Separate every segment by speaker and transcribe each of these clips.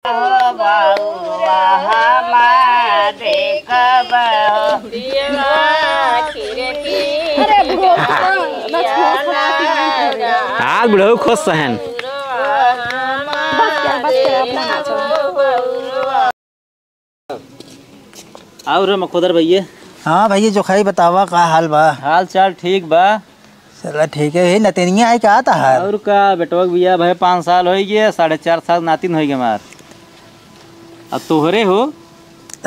Speaker 1: आज बुढ़ऊ खुश सहन और मखोदर भैया।
Speaker 2: हाँ भैया जो खाई बतावा का हाल बा।
Speaker 1: हाल चाल ठीक बा।
Speaker 2: चला ठीक है। नतनिया है क्या था हाल
Speaker 1: और का बेटवा भैया भाई 5 साल हो गए, 4.5 साल नातिन हो गए मार। अब तोहरे हो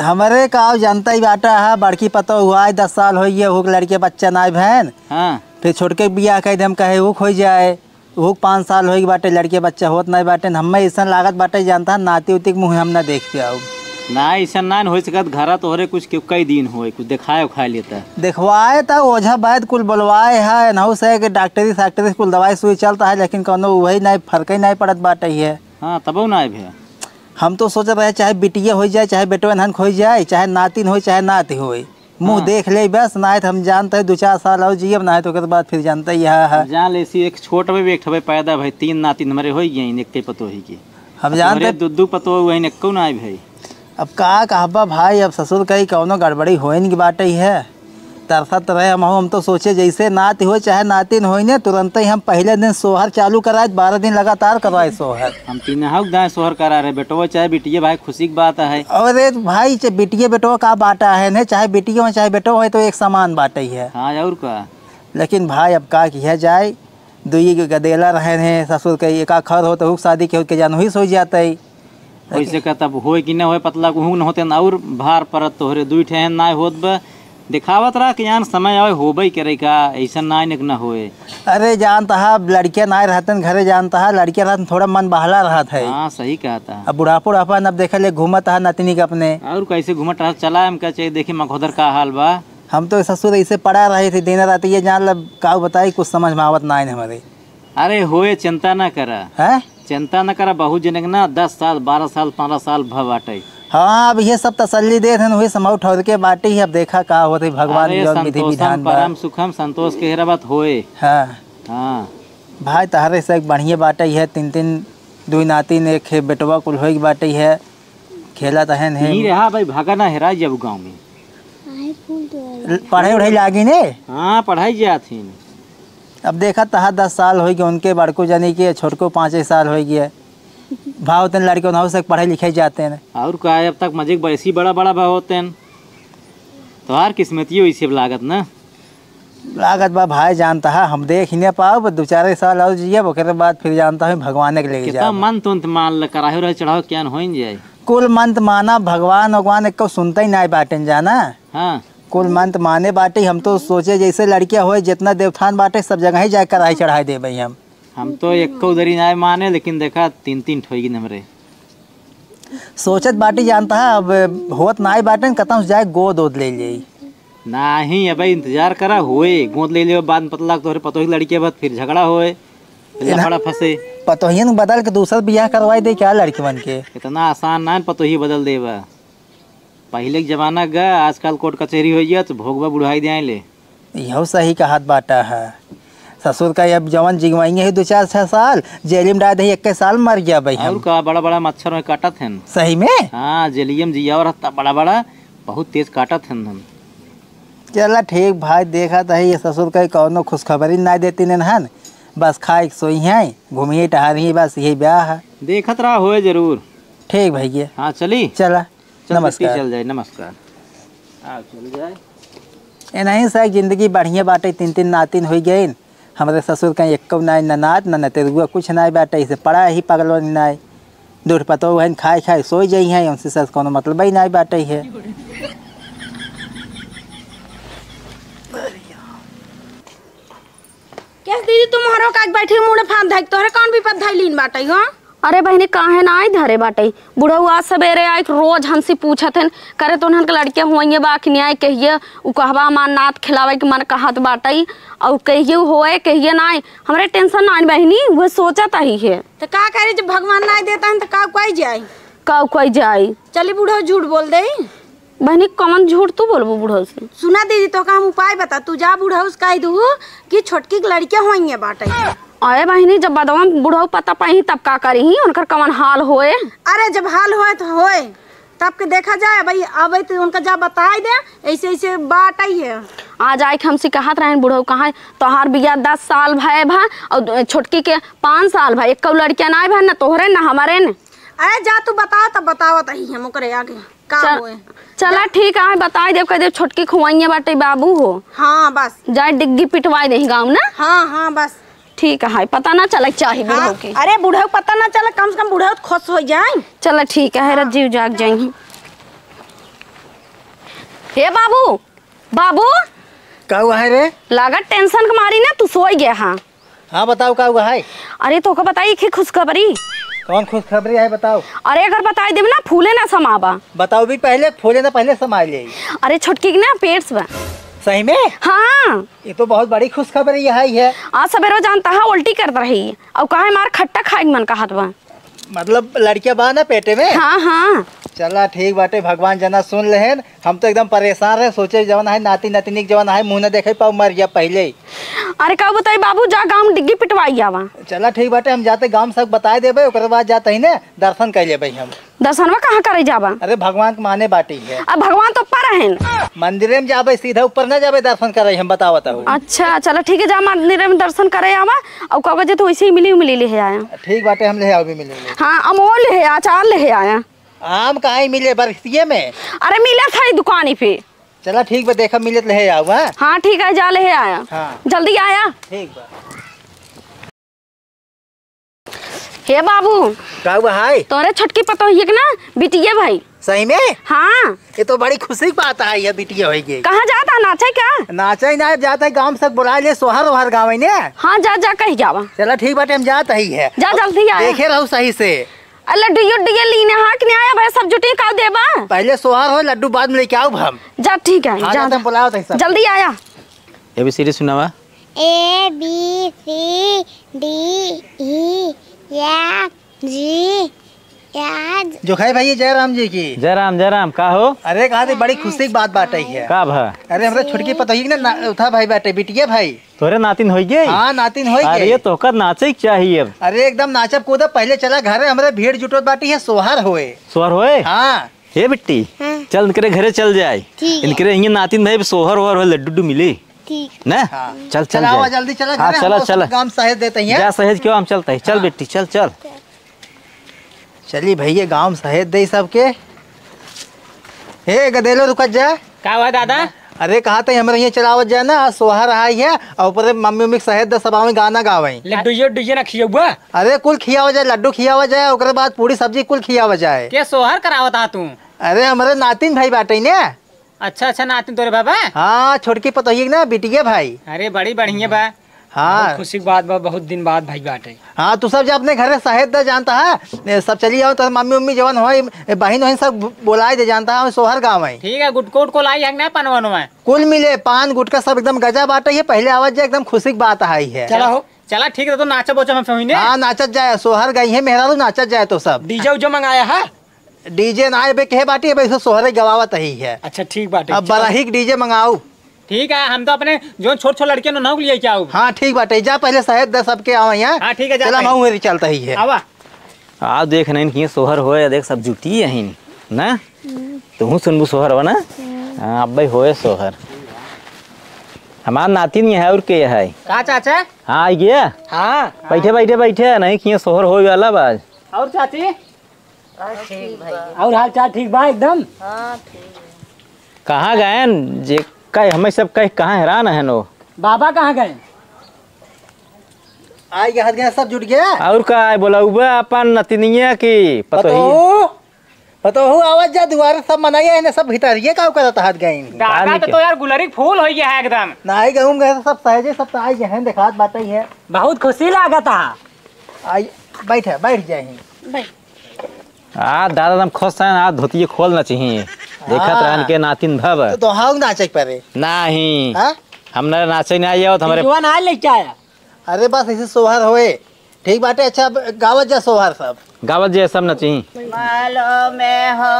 Speaker 2: हमारे का जानता ही बाटा है। बड़की पता हुआ है 10 साल हो गए हुक लड़के बच्चा ना बहन।
Speaker 1: हाँ
Speaker 2: फिर छोटके बिया कह दे हम कहे हुक हो जाए हुक 5 साल हो बाटे लड़के बच्चा होत नहीं बाटे। हमें ऐसा लागत बाटे जानता नाती उती के मुँह हम ना देख पे आओ
Speaker 1: ना ऐसा ना हो सकत। घर तोहरे कुछ कई दिन हो कुछ दिखाए उखाए लेता
Speaker 2: देखवाए था ओझा वैद कुल बुलवाए है नहू से कि डॉक्टरी कुल दवाई सुई चलता है लेकिन कोनो वही नहीं फर्क ही नहीं पड़त बाटे है।
Speaker 1: हाँ तब ना भैया
Speaker 2: हम तो सोच रहे चाहे बिटिया हो जाए चाहे बेटवन हन हो जाए चाहे नातिन हो चाहे नाती हो मुँह देख ले बस ना तो हम जानते हैं 2-4 साल और जियब ना है तो उसके बाद फिर जानते ही है जान
Speaker 1: ले सी एक छोट में एक पैदा भाई 3 नातिन हमारे हो गए एक पतो ही की
Speaker 2: हम जानते
Speaker 1: दूध पतो वही एको ना भाई।
Speaker 2: अब का कहबा भाई अब ससुर कहीं कौनो गड़बड़ी हो की बात ही है तरसत रहे हम तो सोचे जैसे नाती हो चाहे नातिन हो ने तुरंत ही हम पहले दिन सोहर चालू कराए 12 दिन लगातार करवाए सोहर।
Speaker 1: हम 3 दाएँ सोहर करा रहे बेटो चाहे बिटिया भाई खुशी की बात है।
Speaker 2: और भाई बिटिया बेटो का बाटा है न चाहे बिटिया हो चाहे बेटो हो तो एक समान बाटा ही है।
Speaker 1: हाँ और का लेकिन
Speaker 2: भाई अब का किया जाए दुई गदेला रहे हैं ससुर के एक खर हो तो शादी के जान ही सो जाता है
Speaker 1: वैसे का तब हो कि न हो पतला को न होते और भार परत तोहरे 2 ठहन ना होत बा दिखावत रहा कि यान समय आवे होबई करे का ऐसा ना न होए।
Speaker 2: अरे जानता है लड़कियां ना रहते घरे जानता है लड़कियां रहते थोड़ा मन बहला रहा था।
Speaker 1: हाँ सही कहा था।
Speaker 2: अब बुढ़ापा अब देखे ले घूमत है नतनी के अपने
Speaker 1: और कैसे घूमत रहा चला हम क्या चाहिए देखी मखोदर का हाल बा।
Speaker 2: हम तो ससुर ऐसे पड़ा रहे थे दिन रात ये जान लब का बताई कुछ समझ में आवत ना हमारे।
Speaker 1: अरे होए चिंता न करा है चिंता न करा बहुत जनक ना 10 साल 12 साल 15 साल बाटे।
Speaker 2: हाँ अब ये सब तसल्ली दे थे वही समाउ ठहर के बाटे ही अब देखा का होते भगवान विधि विधान
Speaker 1: परम सुखम संतोष के हेरा बात होए।
Speaker 2: हाँ
Speaker 1: हाँ
Speaker 2: भाई तहरे से एक बढ़िया बाटे है 3 2 नातिन एक बेटवा कुल हो बाटे है खेला तहन है
Speaker 1: रहा भाई भागा ना हेरा जब गाँव में
Speaker 2: पढ़ाई उढ़ाई लागी ने।
Speaker 1: हाँ पढ़ाई जाती
Speaker 2: अब देखा तहा 10 साल हो गए उनके बड़को जानी के छोटको 5 साल हो गए भाव तेन लड़के ना से पढ़े लिखे जाते हैं
Speaker 1: और का अब तक मजे ऐसी बड़ा भाव होते हैं तो हर किस्मती वैसे लागत ना
Speaker 2: लागत बा भाई जानता है हम देख ही नहीं पाओ 2-4 साल और जिये उसके बाद फिर जानता है भगवान के लेके जाए
Speaker 1: मन तुंत मान कराहे रहे चढ़ाओ क्या हो जाए
Speaker 2: कुल मंत माना भगवान एक सुनता ही नहीं बाटे जाना। हाँ कुल मंत माने बाटे हम तो सोचे जैसे लड़कियां हो जितना देवथान बाटे सब जगह ही जाकर कढ़ाई चढ़ाई दे भाई हम
Speaker 1: तो एक उधरी ना माने लेकिन देखा 3 ठोगी हमरे
Speaker 2: सोचत बाटी जानता है अब होत ना बाटे कतम जाए गोद ले ले
Speaker 1: नहीं अब इंतजार करा होए गोद ले ले बाद पतला तोहरे पतोही लड़की बाद फिर झगड़ा होए लफड़ा फंसे
Speaker 2: पतोही बदल के दूसरा बियाह करवाई दे क्या लड़की बन के
Speaker 1: इतना आसान ना पतोही बदल देवा पहले के जमाना गा आजकल कोर्ट कचहरी हो गया तो भोगवा बुढ़ाई दे ले
Speaker 2: यह सही का हाथ बाटा है। ससुर का अब जवान जिगवाएंगे ही 2-4 साल जेल में डाल दे 21 साल मर गया भाई
Speaker 1: और का बड़ा मच्छर में काटत हैं
Speaker 2: सही में।
Speaker 1: हाँ जेलियम जिया और बड़ा बहुत तेज काटत हैं हम।
Speaker 2: चला ठीक भाई देखा था ये ससुर का कौनो खुशखबरी ना देती न बस खाए सोई हैं घूमिए टहरी बस यही ब्याह है
Speaker 1: देखत रहा होए जरूर। ठीक
Speaker 2: भैया
Speaker 1: हाँ चली
Speaker 2: चला नमस्कार
Speaker 1: चल जाए नमस्कार हाँ चल जाए
Speaker 2: नहीं सर जिंदगी बढ़िया बाटे 3 नातिन हो गए हमारे ससुर का एक ना नात न तेरुआ कुछ ना बाटे इसे पड़ा ही पगलो ना दूर पतो है खाए सोई जाई है उनसे सस कोनो मतलब ही ना बाटे है।
Speaker 3: क्या दीदी तुम्हारो का बैठे मुड़े फांद धाई तोरे कौन भी पद धाई लीन बाटे हो।
Speaker 4: अरे बहनी काहे ना आई धरे बाटे बुढ़ऊ आज सवेरे आए रोज हमसे पूछत हैं करे तो उन्हन के लड़कियां हुई बाकी आए कहिए उ कहबा मान नात खिलावे के मन कहत बाटे और कहिए होए कहिए ना हमरे टेंशन ना बहनी वो सोचत ही है
Speaker 3: तो का करे जब भगवान ना देता है तो का कोई जाए
Speaker 4: कोई जाए
Speaker 3: चली बुढ़ऊ झूठ बोल दे
Speaker 4: बहनी कमन झूठ तू बोलबू बुढ़ऊ से।
Speaker 3: सुना दीदी तो का हम उपाय बता तू जा बुढ़ऊ से कह दू कि छोटकी लड़कियां हुई बाटे
Speaker 4: अरे बहिनी जब बदवा बुढ़ऊ पता पाई तब का करी उनकर कवन हाल होए।
Speaker 3: अरे जब हाल होए तो होए तब के देखा जाए भाई। अब तो उनका जा बताई दे ऐसे ऐसे बात आई है।
Speaker 4: आज आए के हमसे कहत रहे बुढ़ऊ कहाँ तोहार बिया 10 साल भय भा और छोटकी के 5 साल भा। एक लड़किया ना भा न तोहरे न हमारे न।
Speaker 3: अरे जा तू बताओ तब बतावत ही हम ओकरे आगे का होए।
Speaker 4: चला ठीक है बता देव कह दे छोटकी खुआइया बाटे बाबू हो।
Speaker 3: हाँ बस
Speaker 4: जाए डिग्गी पिटवाई दे गाँव ना।
Speaker 3: हाँ बस ठीक
Speaker 4: है पता ना चल चाहिए
Speaker 3: हाँ।
Speaker 4: बुढ़ऊ के।
Speaker 3: अरे बुढ़ऊ पता ना चले कम से कम बुढ़ऊ खुश हो जाए।
Speaker 4: चल ठीक है हाँ। जीव जाग जाएंगे। हे बाबू बाबू
Speaker 2: का हुआ है रे?
Speaker 4: लागत टेंशन के मारी ना तू सोई गया। हाँ
Speaker 2: हाँ बताओ का हुआ है?
Speaker 4: अरे तो बताई कि खुशखबरी।
Speaker 2: कौन खुशखबरी है बताओ?
Speaker 4: अरे अगर बताई देव ना फूले ना समाबा।
Speaker 2: बताओ भी पहले फूले ना पहले समाई ले।
Speaker 4: अरे छोटकी के ना पेट बा।
Speaker 2: सही में?
Speaker 4: हाँ
Speaker 2: ये तो बहुत बड़ी खुशखबरी है।
Speaker 4: आज सवेरे जानता है उल्टी करता रही और कहा मार खट्टा खाए मन का हाथ बा।
Speaker 2: मतलब लड़कियां बा ना पेटे में?
Speaker 4: हाँ हाँ
Speaker 2: चला ठीक बाटे भगवान जना सुन लेहन। हम तो एकदम परेशान रहे सोचे जवन है नाती नतनी जवन है मुँह न देखे पाऊ मर गया पहले।
Speaker 4: अरे का बताई बाबू जा गाँव डिग्गी पिटवाई आवा।
Speaker 2: चला ठीक बाटे हम जाते गाँव सब बताए देबे ओकर बाद जाते ही ने दर्शन कर लेबे हम।
Speaker 4: दर्शनवा कहाँ करे जावा?
Speaker 2: अरे भगवान के माने बाटी है।
Speaker 4: अब भगवान तो ऊपर है
Speaker 2: मंदिर में जाबे सीधा ऊपर न जाबे दर्शन करे हम बतावत हूँ।
Speaker 4: अच्छा चलो ठीक है जा मंदिर में दर्शन करे आवा और का वजह तो वैसे ही मिली ले आया।
Speaker 2: ठीक बाटे हम ले आओ भी मिलेंगे।
Speaker 4: हाँ अमोल ले अचार ले आया।
Speaker 2: आम कहाँ मिले बरसिए में?
Speaker 4: अरे मिला था दुकानी पे।
Speaker 2: चला ठीक बा देखा मिले तो ले आओ।
Speaker 4: हाँ ठीक है जा ले आया।
Speaker 2: हाँ
Speaker 4: जल्दी आया।
Speaker 2: ठीक बा।
Speaker 4: हे बाबू
Speaker 2: का हुआ है?
Speaker 4: तोरे छोटकी पता है कि ना बिटिया भाई।
Speaker 2: सही में?
Speaker 4: हाँ
Speaker 2: ये तो बड़ी खुशी की बात है ये बिटिया होगी।
Speaker 4: कहाँ जाता नाचे क्या?
Speaker 2: नाचा ही ना जाता है गाँव से बुला ले सोहर ओहर गाँव ने।
Speaker 4: हाँ जा जा कहीं जावा।
Speaker 2: चला ठीक बाटे हम जाता ही है।
Speaker 4: जा जल्दी आया।
Speaker 2: देखे रहो सही से।
Speaker 4: लड्डू लीने हाँ कि नहीं आया भाई सब जुटी का देबा।
Speaker 2: पहले सोहर हो लड्डू बाद में लेके आओ हम।
Speaker 4: जा ठीक है जा
Speaker 2: बुलाओ सब
Speaker 4: जल्दी आया।
Speaker 1: ABCD सुनावा।
Speaker 5: A B C D E F G H।
Speaker 2: जो है भाई जयराम जी की।
Speaker 1: जयराम का हो?
Speaker 2: अरे कहा थे बड़ी खुशी की बात बात है।
Speaker 1: का भा?
Speaker 2: अरे हमारे छुटकी पता ही ना था भाई बाटे बिटिया भाई।
Speaker 1: तोरे नातिन हो गई?
Speaker 2: हाँ नातिन हो गई।
Speaker 1: अरे तो कर नाचे चाहिए अब।
Speaker 2: अरे एकदम नाचब कूदब पहले चला घर हमारे भीड़ जुटोत बाटी है सोहर होए।
Speaker 1: सोहर होए?
Speaker 2: हाँ
Speaker 1: हे बिट्टी चल इनके घरे चल जाए। इनके इनके नातिन भाई सोहर ओहर हो लड्डू मिले
Speaker 5: ठीक
Speaker 1: ना। चल चल
Speaker 2: आओ जल्दी चला।
Speaker 1: हाँ चला चला
Speaker 2: काम सहेज देते हैं।
Speaker 1: जा सहेज क्यों हम चलते हैं। चल बेटी चल चल।
Speaker 2: चलिए भैया गांव सहेज दे सबके। हे गदेलो रुक जा।
Speaker 6: का हुआ दादा?
Speaker 2: अरे कहा था हमारे यहाँ चलावत जाए ना सोहर आई है और ऊपर मम्मी उम्मी सहेज दे सब गाना गावे।
Speaker 6: लड्डू ना खियौबा?
Speaker 2: अरे कुल खियावा जाए लड्डू खियावा जाए ओकरे बाद पूरी सब्जी कुल खियावा जाए।
Speaker 6: के सोहर करावता तू?
Speaker 2: अरे हमारे नातिन भाई बाटे ने।
Speaker 6: अच्छा नातिन तोरे बाबा?
Speaker 2: हाँ छोटकी पतोही ना बिटिया भाई।
Speaker 6: अरे बड़ी बढ़िया बा।
Speaker 2: हाँ
Speaker 6: खुशी की बात बा बहुत दिन बाद भाई बाटे।
Speaker 2: हाँ तू सब जब अपने घर सहेज दे जानता है सब चली आओ तो मम्मी उम्मी जवन हो बहन वहन सब बुलाए दे जानता है सोहर गाँव है।
Speaker 6: ठीक है गुटकोट को लाई है पनवन में
Speaker 2: कुल मिले पान गुटका सब एकदम गजा बाटे है। पहले आवाज जाए एकदम खुशी की बात आई है।
Speaker 6: चला हो चला ठीक है तो नाचा बोचा में
Speaker 2: हाँ नाचत जाए सोहर गई है मेहरा नाचत जाए तो सब।
Speaker 6: डीजे उजे मंगाया है?
Speaker 2: डीजे ना बे कहे बाटी है सोहरे गवावत ही है।
Speaker 6: अच्छा ठीक बाटे।
Speaker 2: अब बराही डीजे मंगाओ।
Speaker 6: ठीक है हम तो अपने जो छोट छोट लड़के ना लिए क्या।
Speaker 2: हाँ ठीक बाटे जा पहले सहेज दे सबके आओ यहाँ।
Speaker 6: हाँ ठीक है
Speaker 2: चला मैं चलता ही है।
Speaker 6: आवा
Speaker 1: आओ देख नहीं सोहर होए देख सब जुटी यही ना। तू सुनबू सोहर हो ना। हाँ अब भाई होए सोहर हमार नातिन है और के है
Speaker 6: का चाचा?
Speaker 1: हाँ आई गया।
Speaker 6: हाँ
Speaker 1: बैठे नहीं किए सोहर हो वाला बाज।
Speaker 6: और चाची और हाल चाल ठीक बा एकदम?
Speaker 1: कहाँ गए जे कह हमें सब कह कहाँ हैरान है नो।
Speaker 6: बाबा कहाँ गए?
Speaker 2: आई गया सब जुट गया।
Speaker 1: और का बोला अपन नतिनिया की
Speaker 2: पतो हो आवाज जा दुआरे सब मनाइए है ना सब भीतरिए का करत हाथ गई।
Speaker 6: दादा तो यार गुलरी फूल हो गया है एकदम।
Speaker 2: नाई गहूं गए सब सहेजे सब तो आई हैं दिखात बात ही है।
Speaker 6: बहुत खुशी लागत है।
Speaker 2: आई बैठ जाए।
Speaker 1: दादा दम खुश है ना धोतिए खोलना चाहिए। देखत रहन के नातिन भव
Speaker 2: तो हाउ नाचे परे
Speaker 1: नहीं।
Speaker 2: हाँ?
Speaker 1: हमने नाचे नहीं आया तो हमारे
Speaker 6: जुआन आ लेके आया।
Speaker 2: अरे बस ऐसे सोहर होए ठीक बाटे। अच्छा गावत जा सोहर सब
Speaker 1: गावत जे सब नची।
Speaker 3: मालो में हो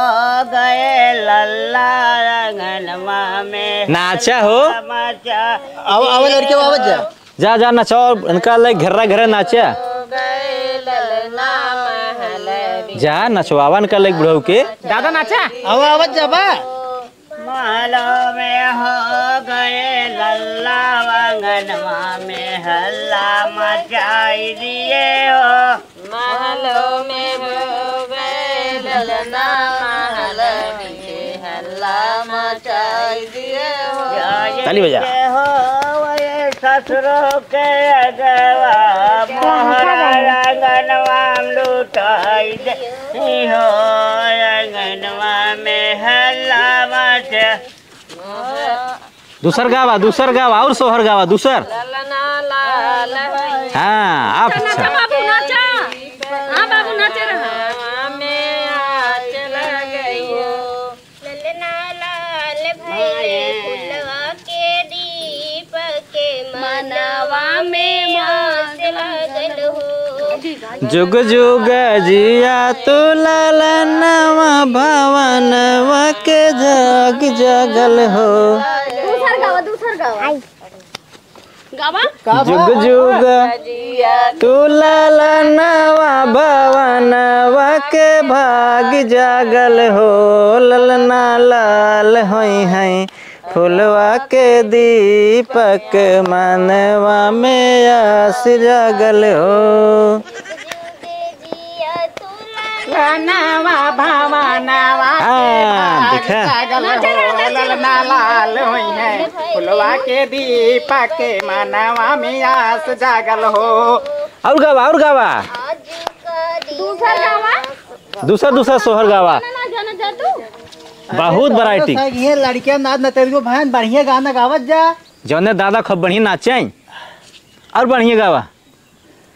Speaker 3: गए लल्ला रंगनमा में
Speaker 1: नाचा हो।
Speaker 2: आओ आओ लड़के आवाज जा।
Speaker 1: जा जा नचाओ, इनका ले घेरा घेरा नाचे। जा नचवावा इनका ले बुढ़ऊ के।
Speaker 6: दादा नाचा।
Speaker 2: आवत जाबा।
Speaker 7: महलो में हो गए लल्ला वंगनवा में हल्ला मचाई दिए हो। महलो में हो गए लल्ला महल में हल्ला मचाई दिए हो।
Speaker 1: ताली बजा।
Speaker 7: ससुरों के अगवा मोहरा रंगनवा लुटाई दे हो। रंगनवा में हल्ला मचा।
Speaker 1: दूसर गावा और सोहर गावा दूसर। हाँ आप
Speaker 4: नाचा बाबू नाचा। हाँ बाबू नाचे रहा।
Speaker 1: जुग जुग जिया तू ललनवा भवनवा के जग जगल हो।
Speaker 4: दूसर गावा।
Speaker 1: जुग जुग तू ललनवा भवनवा के भाग जागल हो। ललना लाल होई है फुलवा के दीपक मनवा में आस जागल हो।
Speaker 6: नवा भावनावा
Speaker 1: देखा
Speaker 6: ललना लाल हुई है फुलवा के दीपक के मनवा में आस जागल हो।
Speaker 1: और गावा दूसर सोहर गावा। बहुत वैरायटी।
Speaker 2: ये लड़कियां नाच नतेरियो बहन बढ़िया गाना गावत जा।
Speaker 1: जौने दादा खूब बढ़िया नाचे और बढ़िया गावा।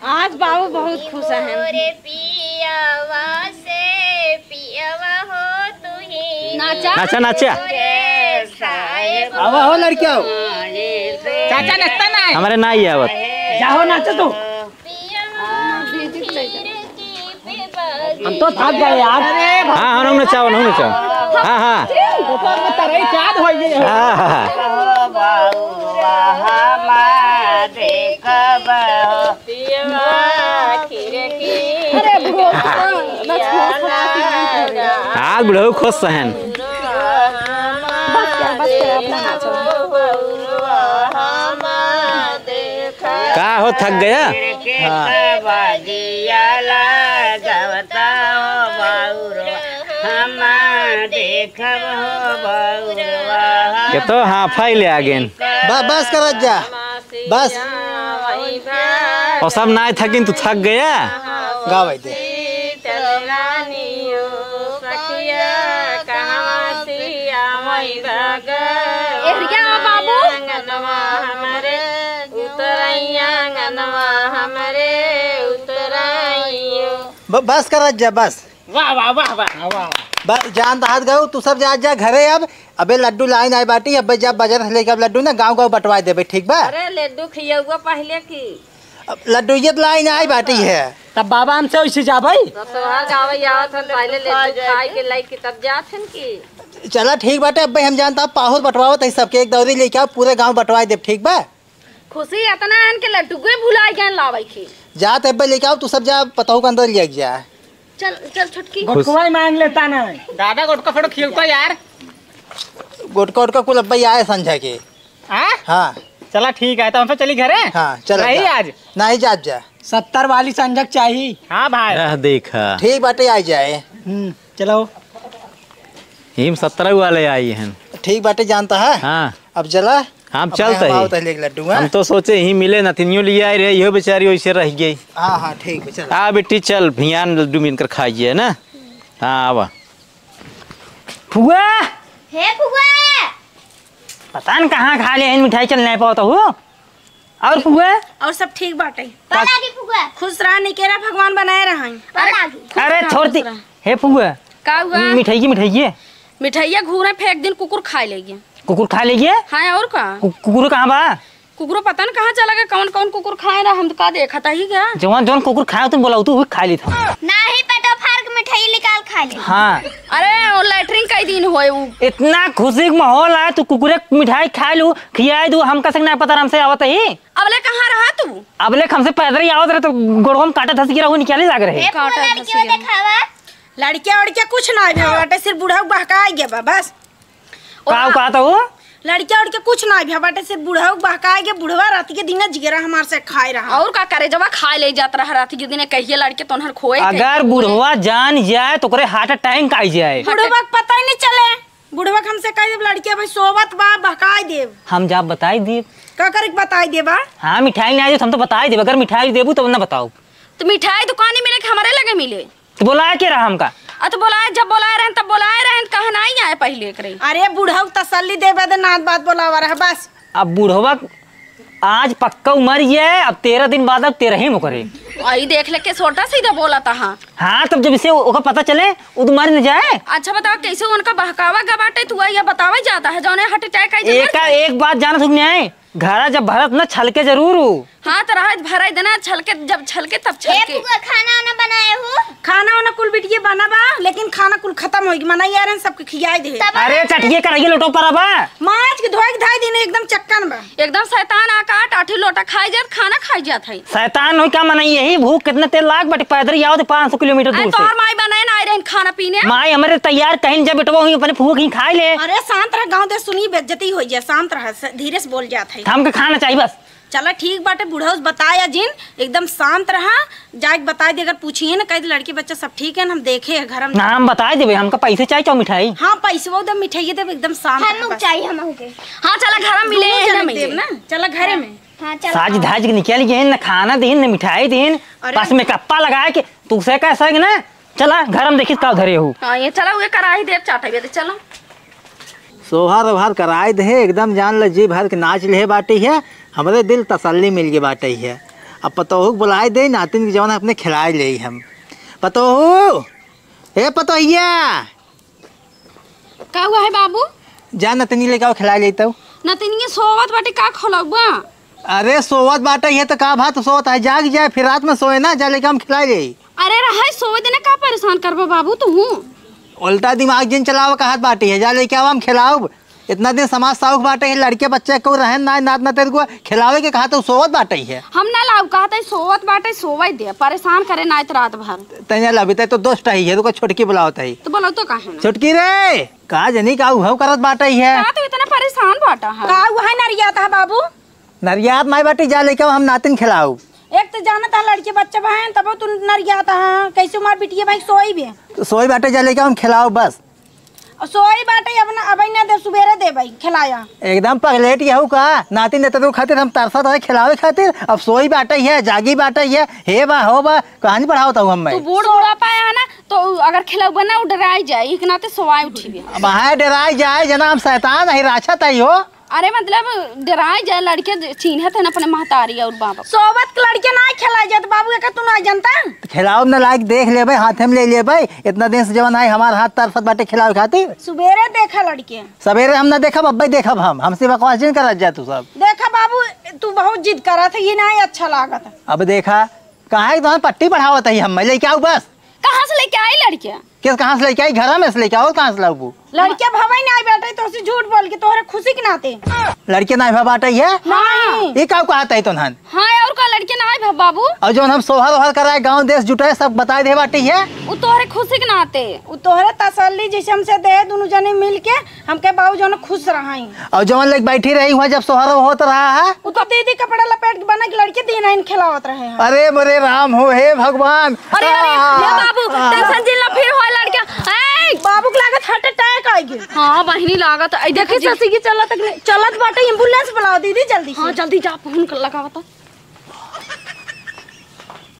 Speaker 4: आज बाबू बहुत खुश है।
Speaker 5: पियावा से पियावा हो तू ही
Speaker 1: नाचा नाचा।
Speaker 2: आवा हो लड़कियां।
Speaker 6: चाचा नचता ना है।
Speaker 1: हमारे ना ही आवत।
Speaker 6: जाओ नाचो तू। हम तो थक गए यार।
Speaker 1: हाँ हाँ नचाओ हाँ हाँ
Speaker 6: ऊपर में तरई चाँद हो गई है।
Speaker 1: आज बुढ़ऊ खुश सहन। का हो थक गया। ये तो हाँ फाइल आगे
Speaker 2: बस करत जा बस।
Speaker 1: और सब ना थकिन तू थक गया।
Speaker 2: गावे दे। बस करत जा बस।
Speaker 6: वाह वाह वाह वाह।
Speaker 2: बस जान हाथ गए तू सब जा घरे। अब अबे लड्डू लाइन आई बाटी। अब जब बाजार से लेकर लड्डू ना गांव बंटवा देबे ठीक बा।
Speaker 4: अरे लड्डू खियाऊगा पहले की।
Speaker 2: लड्डू ये लाइन आई बाटी है।
Speaker 6: तब बाबा हमसे वैसे जा भाई।
Speaker 4: सोहर गावे आवत हन पहले लड्डू खाए के लाई के तब जात हन की।
Speaker 2: चला ठीक बाटे। अब हम जानता पाहुर बंटवावत है सबके एक दौरी लेके आओ पूरे गांव बंटवा देब ठीक बा।
Speaker 4: खुशी इतना है के लड्डू के भुला गए लावे की।
Speaker 2: जा तब लेके आओ तू सब जा पताऊ के अंदर ले जा।
Speaker 4: चल चल छुटकी।
Speaker 6: गुटकुआ ही मांग लेता ना। दादा गुटका फटो खिलता यार।
Speaker 2: गोटका कुल अब्बा आए संझा के। हाँ
Speaker 6: चला ठीक है तो हम चली घरे।
Speaker 2: हाँ चल
Speaker 6: नहीं आज
Speaker 2: नहीं जा
Speaker 6: 70 वाली संजक चाहिए। हाँ भाई
Speaker 1: देखा
Speaker 2: ठीक बाटे आ जाए।
Speaker 6: चलो
Speaker 1: हिम 17 वाले आई हैं।
Speaker 2: ठीक बाटे जानता है।
Speaker 1: हाँ
Speaker 2: अब चला
Speaker 1: हम चलते हैं।
Speaker 2: लड्डू
Speaker 1: हम तो सोचे ही मिले नथिनियों लिए आए रहे। यो बेचारी वैसे रह गई।
Speaker 2: हाँ हाँ ठीक है चल।
Speaker 1: हाँ बेटी चल भियान लड्डू मिलकर खाइए ना। हाँ आवा
Speaker 6: फुआ।
Speaker 5: हे फुआ
Speaker 6: पता न कहाँ खा ले मिठाई चल नहीं पाता हो। और फुआ
Speaker 3: और सब ठीक बाटे।
Speaker 5: लागी फुआ
Speaker 3: खुश रहा निकेरा भगवान बनाए रहा।
Speaker 6: अरे छोड़ती। हे फुआ
Speaker 4: का हुआ।
Speaker 6: मिठाई
Speaker 4: मिठाइया घूरे फेंक दिन कुकुर खा लेगी।
Speaker 6: कुकुर खा लेगी।
Speaker 4: हाँ और का
Speaker 6: कुकुर कहाँ बा।
Speaker 4: कुकुर पता न कहाँ चला गया। कौन कौन कुकुर खाए ना हम तो का देखा था ही क्या।
Speaker 6: जवान कुकुर खाया तुम बोला तू खा ली था।
Speaker 5: नहीं पेटो फाड़ के मिठाई निकाल खा ले।
Speaker 6: हाँ
Speaker 4: अरे लैटरिन कई दिन हुए वो।
Speaker 6: इतना खुशी का माहौल है तू कुकुरे मिठाई खा लू खिया दू हम कैसे नहीं पता हमसे आवत ही।
Speaker 4: अबले कहाँ कहाँ तू
Speaker 1: अब ले हमसे पैदल ही आवत रहे तो गोड़ों में काटा धस गिरा हुआ निकाले लाग रहे।
Speaker 5: हे फुआ लड़कियों देखावा।
Speaker 3: लड़किया उड़किया कुछ ना भी बाटे, सिर्फ बूढ़ा बहका गया बा बस।
Speaker 1: का कहता हूँ
Speaker 3: लड़किया उड़किया कुछ ना भी बाटे, सिर्फ बूढ़ा बहका गया। बुढ़वा रात के दिन जिगरा हमार से खाए रहा।
Speaker 4: और का करे जब खाए ले जात रहा रात के दिन कहिए लड़के तोहर खोए
Speaker 1: अगर बुढ़वा जान जाए तो करे हार्ट अटैक आ जाए।
Speaker 3: बुढ़वा पता ही नहीं चले। बुढ़वा हमसे कह देब लड़किया भाई सोवत बा बहकाई देव।
Speaker 1: हम जब बताई दी
Speaker 3: का करे बताई देबा।
Speaker 1: हाँ मिठाई नहीं आई तो हम तो बताई देब। अगर मिठाई देबू तो ना बताओ।
Speaker 4: तो मिठाई दुकान मिले हमारे लगे मिले
Speaker 1: तो बोलाया क्या रहा हमका।
Speaker 4: तो बोलाए जब बोलाए रहे तब बोलाए रहे कहा नहीं आए पहले करे।
Speaker 3: अरे बूढ़ा तसल्ली देबे दे नात बात बोलावा रहा बस।
Speaker 1: अब बुढ़वा आज पक्का उमर ये है, अब 13 दिन बाद अब 13 ही मुकरे।
Speaker 4: आई देख ले के छोटा सीधा बोला था।
Speaker 1: हाँ तब जब इसे ओका पता चले उद मर न जाए।
Speaker 4: अच्छा बताओ कैसे उनका बहकावा गबाटे तू या बतावा जाता है जौने हार्ट अटैक आई
Speaker 1: एक बात जाना तुमने आए घरा जब भरत न छलके जरूर हो।
Speaker 4: हाँ तो रहा भरा देना छलके जब छलके तब
Speaker 5: हे
Speaker 4: छलके।
Speaker 5: फुआ खाना वाना बनाए हो।
Speaker 3: खाना वाना कुल बिटिया बना बा, लेकिन खाना कुल खत्म हो गई। मना यार सबके खियाई दे।
Speaker 1: अरे चटिए कराइए लोटो पर बा
Speaker 3: माज के धोए के धाई दिन एकदम चक्कन बा।
Speaker 4: एकदम शैतान आका टाठी लोटा खाई जात खाना खाई जात है।
Speaker 1: शैतान हो क्या मना यही भूख कितने तेल लाग बट पैदल आओ 500 किलोमीटर दूर
Speaker 4: तोहर
Speaker 1: से।
Speaker 4: माई बनाए ना रहे खाना पीने।
Speaker 1: माई हमारे तैयार कहीं जब बेटवा हुई अपने फूक ही खाई ले।
Speaker 3: अरे शांत रह, गाँव दे सुनी बेइज्जती हो जाए। शांत रह, धीरे से बोल जात है।
Speaker 1: हमके खाना चाहिए बस।
Speaker 3: चला ठीक बाटे। बूढ़ा बताया जिन एकदम शांत रहा। जाके बता दे, अगर पूछिए ना कह दे लड़की बच्चा सब ठीक है ना, हम देखे है घर में।
Speaker 1: नाम बता दे हमका पैसे चाहिए चाहो मिठाई।
Speaker 3: हाँ पैसे वो मिठाई दे एकदम शांत
Speaker 5: हम चाहिए हम के।
Speaker 4: हाँ चला घर में मिले
Speaker 3: ना। चला घरे में।
Speaker 5: हां चल।
Speaker 1: साज धाज के निकल गए न खाना देन न मिठाई देन पास में कप्पा लगाए के तू से कैसा है ना। चला घर में देखी का धरे हो।
Speaker 4: हाँ ये चला हुए कराही देव चाटे चलो
Speaker 2: सोहर ओहर कराए दे एकदम जान ल जी भर के नाच ले बाटे है। हमारे दिल तसल्ली मिल गई बाटे है। अब पतोहू बुलाए दे नातिन के जवान अपने खिलाए ले हम। पतोहू हे पतोहिया
Speaker 4: का हुआ है बाबू।
Speaker 2: जा नतनी लेके आओ खिलाए लेते हो।
Speaker 4: नतनी सोवत बाटे का खोलबा।
Speaker 2: अरे सोवत बाटे है तो का बात सोवत है जाग जाए फिर रात में सोए ना जा लेके हम खिलाए ले।
Speaker 4: अरे रहा सोए देना का परेशान करबा बाबू तू।
Speaker 2: उल्टा दिमाग जिन चलाओ का हाथ बाटी है जा लेके आओ हम खिलाओ। इतना दिन समाज साउक बाटे है लड़के बच्चे को रहे ना नात ना तेरे को खिलावे के कहा तो सोवत बाटे है।
Speaker 4: हम ना लाऊ कहते सोवत बाटे सोवई दे परेशान करे ना रात भर।
Speaker 2: तैया लबी तो दोस्त है तो छोटकी बुलावत है।
Speaker 4: तो बोलो तो काहे ना
Speaker 2: छोटकी रे कहा जनी का उहव करत बाटे है।
Speaker 4: का तो इतना परेशान बाटा है।
Speaker 3: का हुआ है नरिया था बाबू।
Speaker 2: नरियात माई बाटी जा लेके आओ हम नातिन खिलाओ।
Speaker 3: एक तो जाना था लड़के बच्चे बहन तब तू नरिया था। कैसे मार बिटिया भाई सोई भी
Speaker 2: तो सोई बाटे जा लेके हम खिलाओ बस।
Speaker 3: और सोई बाटे अब ना अब ना दे सुबेरे दे भाई खिलाया।
Speaker 2: एकदम पगलेट यहू का नातिन देते तो खातिर हम तरसत है खिलावे खातिर। अब सोई बाटे है जागी बाटे है हे बा हो बा कहानी पढ़ाओ था हम।
Speaker 4: तू बूढ़ उड़ा पाया है ना तो अगर खिलाऊ ना डराई जाए एक नाते सोवाई उठी।
Speaker 2: अब हाय डराई जाए जना हम शैतान है राछत है हो।
Speaker 4: अरे मतलब डराई जाए लड़के चिन्हत है अपने महतारी और बाबा।
Speaker 3: सोबत के लड़के ना खिलाई जात बाबू एक तू ना जानता।
Speaker 2: खिलाओ न लायक देख ले भाई हाथ में ले ले भाई। इतना दिन से जवन है हमार हाथ तरफत बाटे खिलाओ खातिर।
Speaker 3: सुबेरे देखा लड़के
Speaker 2: सवेरे हम ना देखब अब देखब हम हमसे बकवास जिन करत जा तू सब।
Speaker 3: देखा बाबू तू बहुत जिद करा था ये ना अच्छा लागत।
Speaker 2: अब देखा कहा तो पट्टी पढ़ावत है हम लेके आओ बस।
Speaker 4: कहाँ से लेके आई लड़किया।
Speaker 2: किस कहाँ से लेके आई घर में से लेके आओ कहाँ से लाऊ।
Speaker 3: लड़किया भवाई ना बैठे तो उसे झूठ बोल के तोहरे खुशी के नाते।
Speaker 2: लड़के ना भा बाटे है
Speaker 3: नहीं
Speaker 2: ये का कहता है तो नहन।
Speaker 4: हाँ और का लड़के ना आए बाबू।
Speaker 2: और जो हम सोहर ओहर कराए गांव देश जुटाए सब बताए दे बाटी है।
Speaker 4: वो तोहरे खुशी के नाते
Speaker 3: वो तोहरे तसल्ली जैसे हमसे दे दोनों जने मिल के हमके बाबू जो खुश रहाई।
Speaker 2: और जवन लोग बैठी रही हुआ जब सोहर होत रहा है
Speaker 3: वो तो दीदी कपड़ा लपेट के बना के लड़के दिन इन खिलावत रहे हैं।
Speaker 2: अरे मोरे राम हो हे भगवान।
Speaker 4: अरे अरे ये बाबू टेंशन जिला फिर हो लड़का।
Speaker 3: बाबू के लागत हार्ट अटैक आएगी।
Speaker 4: हाँ बहिनी लागत
Speaker 3: देखी ससी की चलत बाटे एम्बुलेंस बुलाओ दीदी जल्दी।
Speaker 4: हाँ जल्दी जा फोन कर लगावा तो।